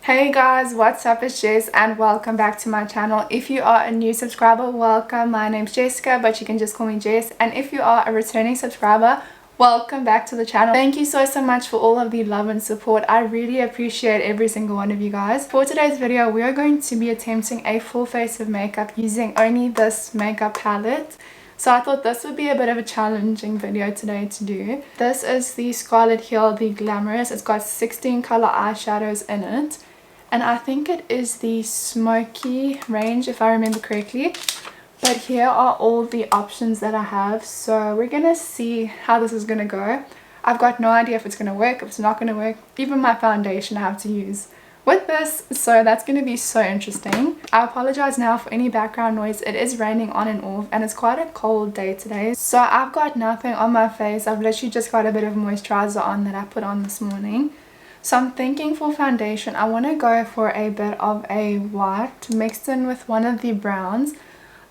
Hey guys, what's up? It's Jess and welcome back to my channel. If you are a new subscriber, welcome. My name's Jessica, but you can just call me Jess. And if you are a returning subscriber, welcome back to the channel. Thank you so much for all of the love and support. I really appreciate every single one of you guys. For today's video, we are going to be attempting a full face of makeup using only this makeup palette. So I thought this would be a bit of a challenging video today to do. This is the Scarlett Hill, the Glamorous. It's got 16 color eyeshadows in it. And I think it is the Smoky range if I remember correctly. But here are all the options that I have. So we're going to see how this is going to go. I've got no idea if it's going to work, if it's not going to work. Even my foundation I have to use with this, so that's going to be so interesting. I apologize now for any background noise. It is raining on and off and it's quite a cold day today, so I've got nothing on my face. I've literally just got a bit of moisturizer on that I put on this morning. So I'm thinking for foundation I want to go for a bit of a white mixed in with one of the browns.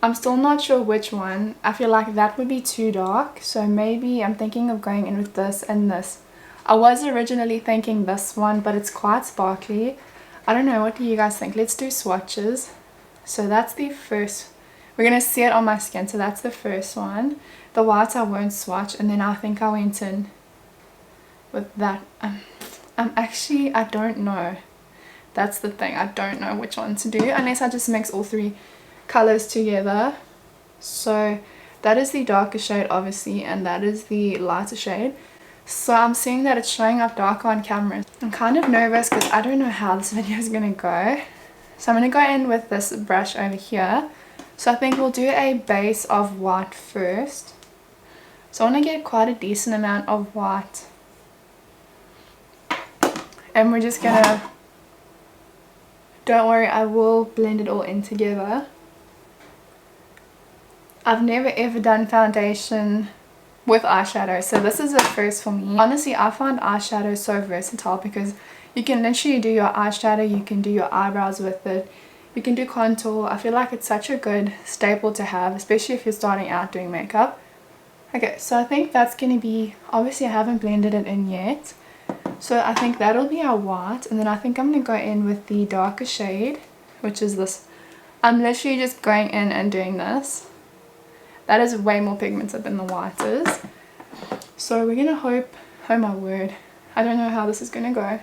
I'm still not sure which one. I feel like that would be too dark, so maybe I'm thinking of going in with this and this. I was originally thinking this one, but it's quite sparkly. I don't know, what do you guys think? Let's do swatches. So that's the first. We're going to see it on my skin, so that's the first one. The white I won't swatch, and then I think I went in with that. I don't know. That's the thing, I don't know which one to do unless I just mix all three colors together. So that is the darker shade obviously, and that is the lighter shade. So I'm seeing that it's showing up darker on camera. I'm kind of nervous because I don't know how this video is going to go. So I'm going to go in with this brush over here. So I think we'll do a base of white first. So I want to get quite a decent amount of white. And we're just going to, don't worry, I will blend it all in together. I've never ever done foundation with eyeshadow, so this is a first for me. Honestly, I find eyeshadow so versatile because you can literally do your eyeshadow, you can do your eyebrows with it, you can do contour. I feel like it's such a good staple to have, especially if you're starting out doing makeup. Okay, so I think that's going to be, obviously I haven't blended it in yet, so I think that'll be our white, and then I think I'm going to go in with the darker shade, which is this. I'm literally just going in and doing this. That is way more pigmented than the white is. So we're going to hope, oh my word, I don't know how this is going to go.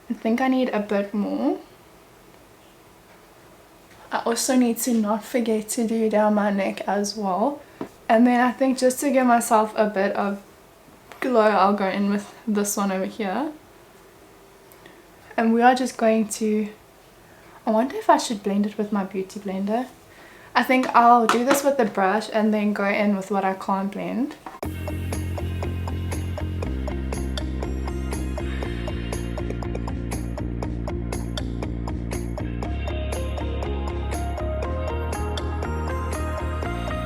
I think I need a bit more. I also need to not forget to do down my neck as well. And then I think just to give myself a bit of glow, I'll go in with this one over here. And we are just going to, I wonder if I should blend it with my beauty blender. I think I'll do this with the brush and then go in with what I can't blend.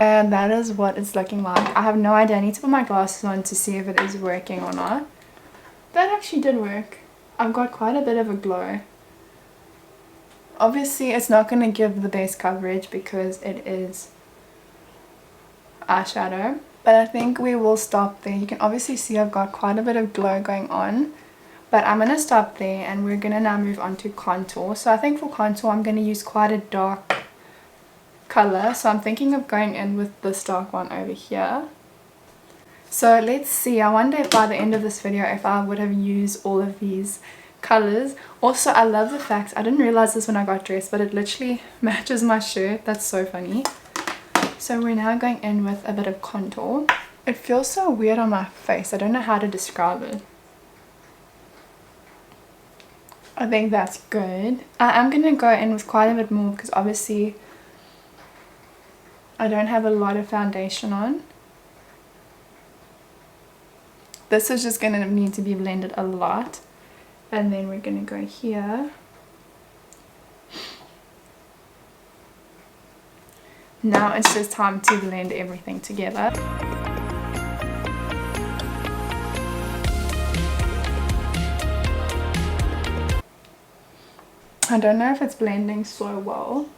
And that is what it's looking like. I have no idea. I need to put my glasses on to see if it is working or not. That actually did work. I've got quite a bit of a glow. Obviously it's not going to give the base coverage because it is eyeshadow, but I think we will stop there. You can obviously see I've got quite a bit of glow going on, but I'm going to stop there and we're going to now move on to contour. So I think for contour I'm going to use quite a dark color, so I'm thinking of going in with this dark one over here. So let's see, I wonder if by the end of this video if I would have used all of these colors. Also, I love the fact, I didn't realize this when I got dressed, but it literally matches my shirt. That's so funny. So we're now going in with a bit of contour. It feels so weird on my face. I don't know how to describe it. I think that's good. I am going to go in with quite a bit more because obviously I don't have a lot of foundation on. This is just going to need to be blended a lot. And then we're going to go here. Now it's just time to blend everything together. I don't know if it's blending so well.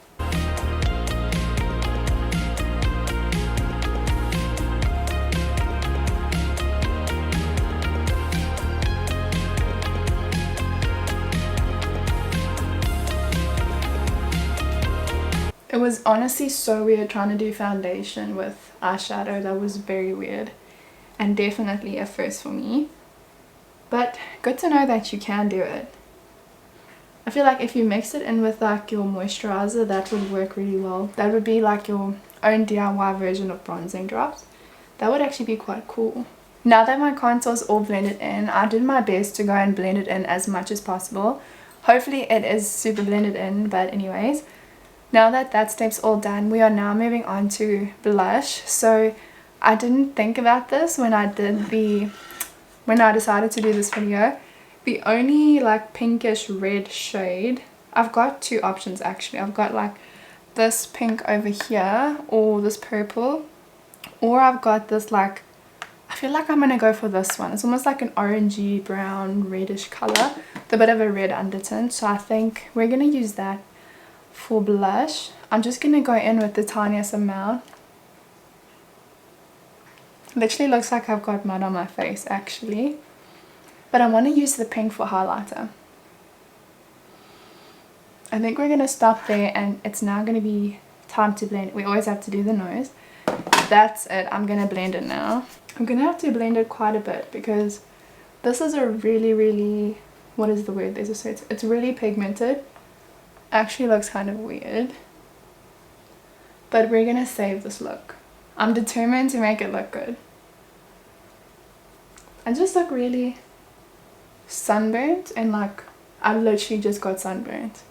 was honestly so weird trying to do foundation with eyeshadow. That was very weird and definitely a first for me. But good to know that you can do it. I feel like if you mix it in with like your moisturizer, that would work really well. That would be like your own DIY version of bronzing drops. That would actually be quite cool. Now that my contour's all blended in, I did my best to go and blend it in as much as possible. Hopefully it is super blended in, but anyways. Now that that step's all done, we are now moving on to blush. So I didn't think about this when I decided to do this video. The only like pinkish red shade, I've got two options actually. I've got like this pink over here or this purple, or I've got this like, I feel like I'm gonna go for this one. It's almost like an orangey brown reddish color with a bit of a red undertone, so I think we're gonna use that for blush. I'm just gonna go in with the tiniest amount. Literally looks like I've got mud on my face actually. But I want to use the pink for highlighter. I think we're going to stop there, and it's now going to be time to blend. We always have to do the nose. That's it. I'm going to blend it now. I'm going to have to blend it quite a bit because this is a really, what is the word? There's a set. It's really pigmented. Actually looks kind of weird. But we're going to save this look. I'm determined to make it look good. I just look really sunburnt, and like I literally just got sunburnt.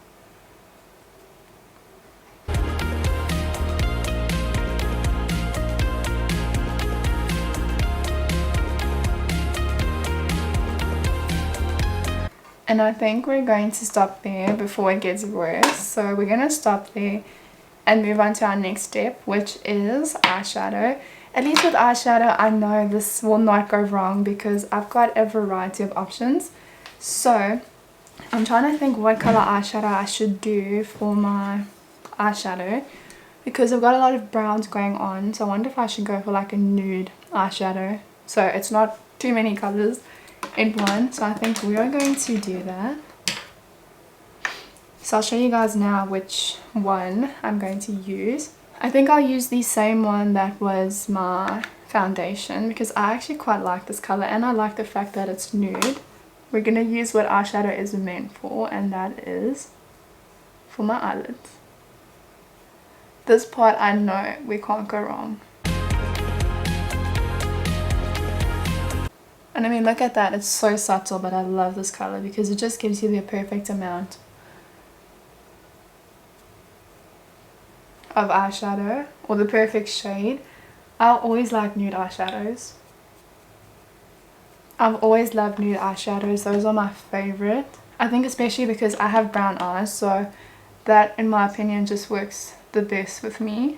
And I think we're going to stop there before it gets worse. So we're going to stop there and move on to our next step, which is eyeshadow. At least with eyeshadow, I know this will not go wrong because I've got a variety of options. So I'm trying to think what color eyeshadow I should do for my eyeshadow, because I've got a lot of browns going on. So I wonder if I should go for like a nude eyeshadow, so it's not too many colors in one. So I think we are going to do that. So I'll show you guys now which one I'm going to use. I think I'll use the same one that was my foundation because I actually quite like this color, and I like the fact that it's nude. We're going to use what eyeshadow is meant for, and that is for my eyelids. This part I know we can't go wrong. And I mean, look at that, it's so subtle, but I love this color because it just gives you the perfect amount of eyeshadow, or the perfect shade. I'll always like nude eyeshadows. I've always loved nude eyeshadows. Those are my favorite. I think especially because I have brown eyes, so that in my opinion just works the best with me.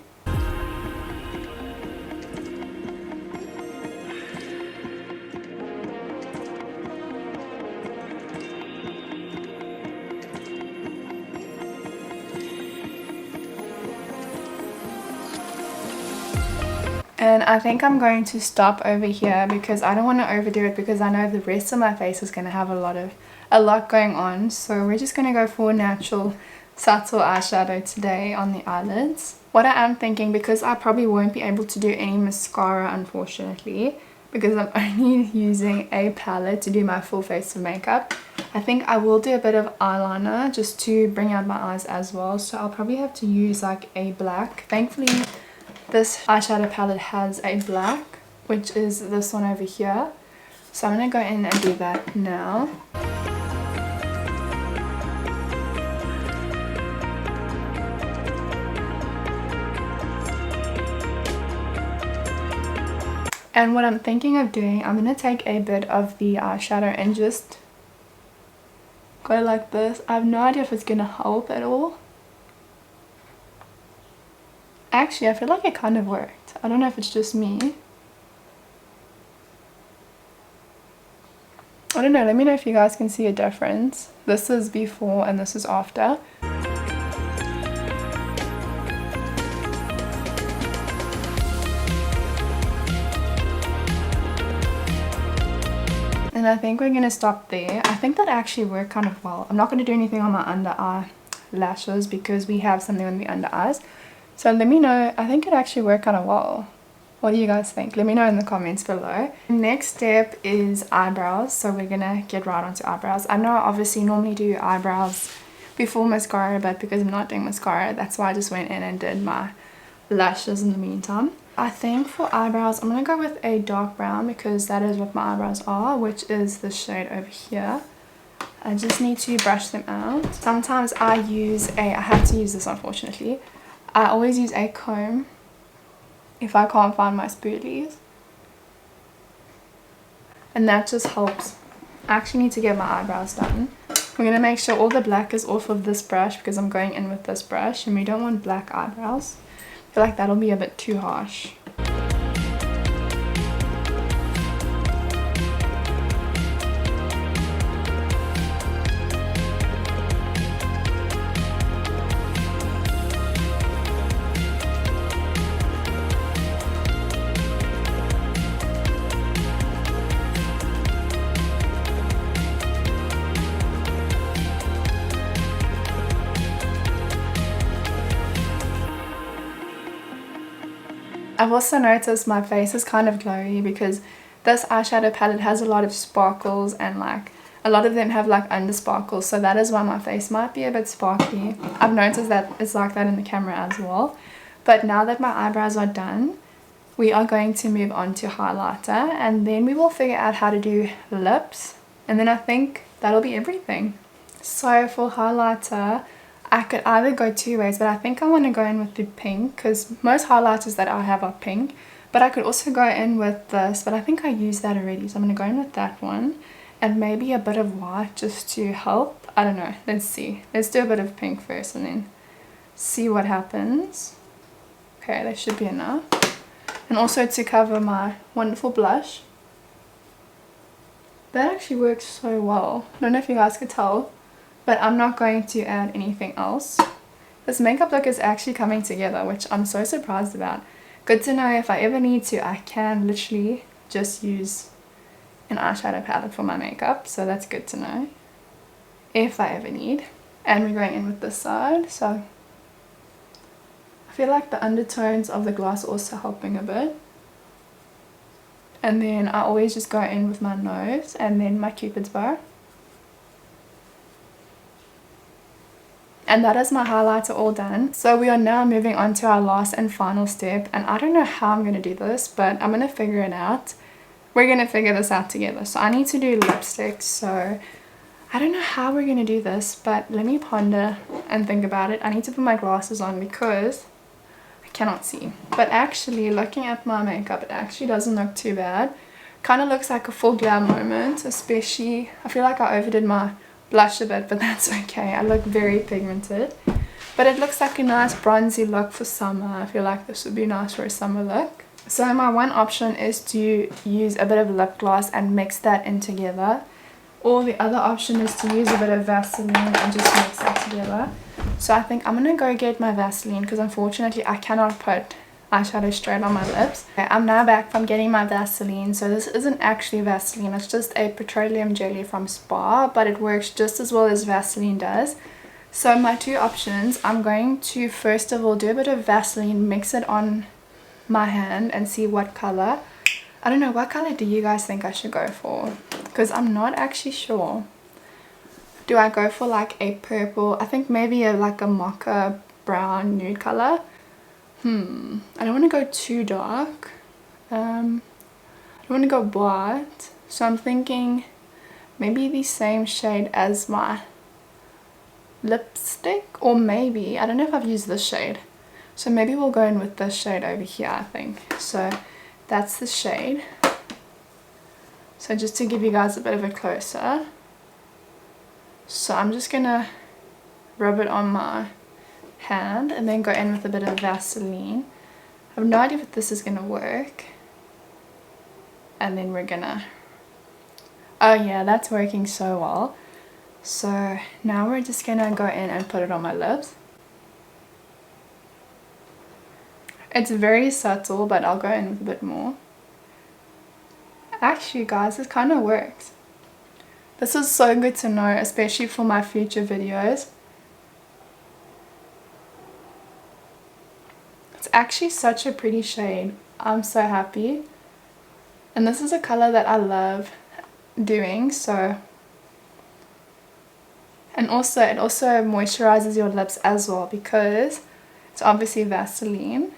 And I think I'm going to stop over here because I don't want to overdo it, because I know the rest of my face is going to have a lot going on. So we're just going to go for natural subtle eyeshadow today on the eyelids. What I am thinking, because I probably won't be able to do any mascara unfortunately, because I'm only using a palette to do my full face of makeup, I think I will do a bit of eyeliner just to bring out my eyes as well. So I'll probably have to use like a black. Thankfully this eyeshadow palette has a black, which is this one over here. So I'm going to go in and do that now. And what I'm thinking of doing, I'm going to take a bit of the eyeshadow and just go like this. I have no idea if it's going to help at all. Actually, I feel like it kind of worked. I don't know if it's just me. I don't know, let me know if you guys can see a difference. This is before and this is after. And I think we're going to stop there. I think that actually worked kind of well. I'm not going to do anything on my under eye lashes because we have something on the under eyes. So let me know. I think it actually worked kind of well. What do you guys think? Let me know in the comments below. Next step is eyebrows. So we're gonna get right onto eyebrows. I know I obviously normally do eyebrows before mascara, but because I'm not doing mascara, that's why I just went in and did my lashes in the meantime. I think for eyebrows, I'm gonna go with a dark brown because that is what my eyebrows are, which is the shade over here. I just need to brush them out. Sometimes I have to use this unfortunately. I always use a comb if I can't find my spoolies, and that just helps. I actually need to get my eyebrows done. We're going to make sure all the black is off of this brush because I'm going in with this brush, and we don't want black eyebrows. I feel like that'll be a bit too harsh. I've also noticed my face is kind of glowy because this eyeshadow palette has a lot of sparkles, and like a lot of them have like under sparkles, so that is why my face might be a bit sparkly. I've noticed that it's like that in the camera as well. But now that my eyebrows are done, we are going to move on to highlighter, and then we will figure out how to do lips, and then I think that'll be everything. So for highlighter, I could either go two ways, but I think I want to go in with the pink because most highlighters that I have are pink. But I could also go in with this, but I think I used that already, so I'm going to go in with that one. And maybe a bit of white just to help. I don't know. Let's see. Let's do a bit of pink first and then see what happens. Okay, that should be enough. And also to cover my wonderful blush. That actually works so well. I don't know if you guys could tell, but I'm not going to add anything else. This makeup look is actually coming together, which I'm so surprised about. Good to know if I ever need to, I can literally just use an eyeshadow palette for my makeup. So that's good to know if I ever need. And we're going in with this side. So I feel like the undertones of the gloss also helping a bit. And then I always just go in with my nose and then my cupid's bow. And that is my highlighter all done. So we are now moving on to our last and final step, and I don't know how I'm going to do this, but I'm going to figure it out. We're going to figure this out together. So I need to do lipstick, so I don't know how we're going to do this, but let me ponder and think about it. I need to put my glasses on because I cannot see. But actually, looking at my makeup, it actually doesn't look too bad. Kind of looks like a full glam moment, especially I feel like I overdid my blush a bit, but that's okay. I look very pigmented, but it looks like a nice bronzy look for summer. I feel like this would be nice for a summer look. So my one option is to use a bit of lip gloss and mix that in together, or the other option is to use a bit of Vaseline and just mix that together. So I think I'm gonna go get my Vaseline because unfortunately I cannot put eyeshadow straight on my lips. Okay, I'm now back from getting my Vaseline. So this isn't actually Vaseline, it's just a petroleum jelly from Spa, but it works just as well as Vaseline does. So my two options, I'm going to first of all do a bit of Vaseline, mix it on my hand and see what color. I don't know, what color do you guys think I should go for? Because I'm not actually sure. Do I go for like a purple? I think maybe like a mocha brown nude color. I don't want to go too dark. I don't want to go white. So I'm thinking maybe the same shade as my lipstick, or maybe, I don't know if I've used this shade. So maybe we'll go in with this shade over here, I think. So that's the shade. So just to give you guys a bit of a closer. So I'm just gonna rub it on my hand and then go in with a bit of Vaseline. I have no idea if this is gonna work. And then we're gonna, oh yeah, that's working so well. So now we're just gonna go in and put it on my lips. It's very subtle, but I'll go in with a bit more. Actually guys, this kind of works. This is so good to know, especially for my future videos. actually such a pretty shade. I'm so happy. And this is a color that I love doing, so. And also, it also moisturizes your lips as well because it's obviously Vaseline.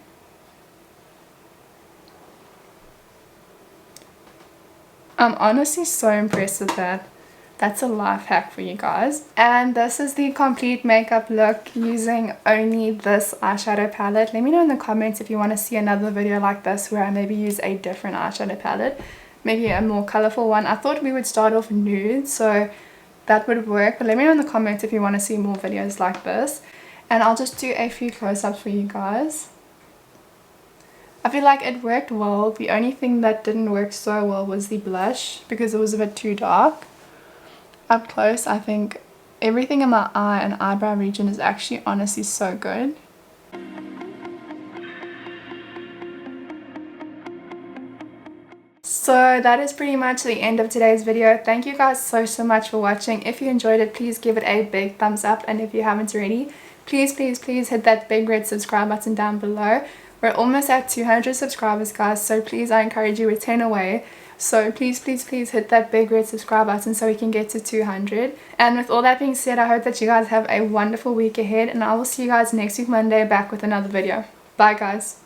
I'm honestly so impressed with that. That's a life hack for you guys. And this is the complete makeup look using only this eyeshadow palette. Let me know in the comments if you want to see another video like this where I maybe use a different eyeshadow palette. Maybe a more colorful one. I thought we would start off nude, so that would work. But let me know in the comments if you want to see more videos like this. And I'll just do a few close-ups for you guys. I feel like it worked well. The only thing that didn't work so well was the blush because it was a bit too dark. Up close, I think everything in my eye and eyebrow region is actually honestly so good. So that is pretty much the end of today's video. Thank you guys so much for watching. If you enjoyed it, please give it a big thumbs up, and if you haven't already, please hit that big red subscribe button down below. We're almost at 200 subscribers, guys, so please, I encourage you, we're 10 away. So please hit that big red subscribe button so we can get to 200. And with all that being said, I hope that you guys have a wonderful week ahead, and I will see you guys next week Monday back with another video. Bye guys.